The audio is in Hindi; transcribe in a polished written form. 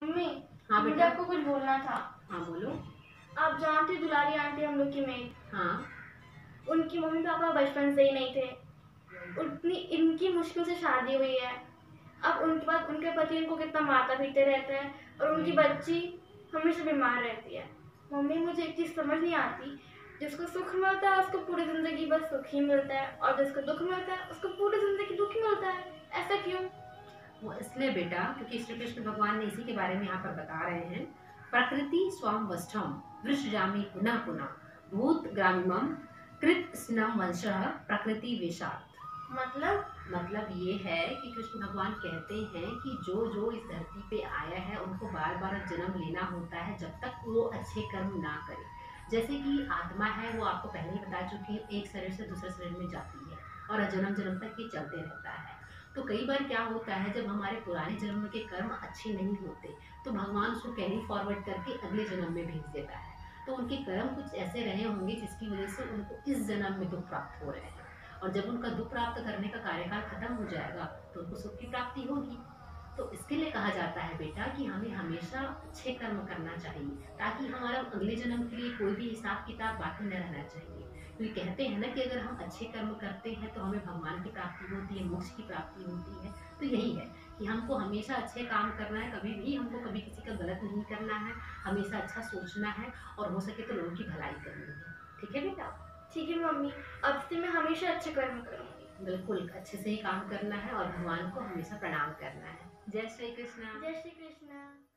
मम्मी, हाँ मुझे बेटा। आपको कुछ बोलना था। हाँ बोलो। आप जानती दुलारी आंटी हम लोग की मेड, हाँ। उनकी मम्मी पापा बचपन से ही नहीं थे। उतनी इनकी मुश्किल से शादी हुई है। अब उनके बाद उनके पति इनको कितना मारता पीटते रहते हैं और उनकी बच्ची हमेशा बीमार रहती है। मम्मी, मुझे एक चीज समझ नहीं आती, जिसको सुख मिलता है उसको पूरी जिंदगी बस सुख ही मिलता है, और जिसको दुख मिलता है उसको पूरी जिंदगी दुख ही मिलता है। ऐसा क्यों? वो इसलिए बेटा क्योंकि श्री कृष्ण भगवान ने इसी के बारे में यहाँ पर बता रहे हैं। प्रकृति स्वाम वष्ठम वृषजामि पुनः पुनः भूत ग्रामीमम कृत स्नम वंशः प्रकृति वेशात। मतलब ये है कि कृष्ण भगवान कहते हैं कि जो जो इस धरती पे आया है उनको बार बार जन्म लेना होता है जब तक वो अच्छे कर्म ना करे। जैसे कि आत्मा है, वो आपको पहले ही बता चुकी है, एक शरीर से दूसरे शरीर में जाती है और जन्म जन्म तक ये चलते रहता है। तो कई बार क्या होता है, जब हमारे पुराने जन्म के कर्म अच्छे नहीं होते तो भगवान उसको कैरी फॉरवर्ड करके अगले जन्म में भेज देता है। तो उनके कर्म कुछ ऐसे रहे होंगे जिसकी वजह से उनको इस जन्म में दुख प्राप्त हो रहे हैं, और जब उनका दुख प्राप्त करने का कार्यकाल खत्म हो जाएगा तो उनको सुख की प्राप्ति होगी। तो इसके लिए कहा जाता है बेटा कि हमें हमेशा अच्छे कर्म करना चाहिए, ताकि हमारा अगले जन्म के लिए कोई भी हिसाब किताब बाकी न रहना चाहिए। क्योंकि कहते हैं ना कि अगर हम अच्छे कर्म करते हैं तो हमें भगवान की प्राप्ति होती है, मोक्ष की प्राप्ति होती है। तो यही है कि हमको हमेशा अच्छे काम करना है, कभी भी हमको कभी किसी का गलत नहीं करना है, हमेशा अच्छा सोचना है और हो सके तो लोगों की भलाई करनी है। ठीक है बेटा? ठीक है मम्मी, अब से मैं हमेशा अच्छे कर्म करूंगी। बिल्कुल अच्छे से ही काम करना है और भगवान को हमेशा प्रणाम करना है। जय श्री कृष्णा। जय श्री कृष्ण।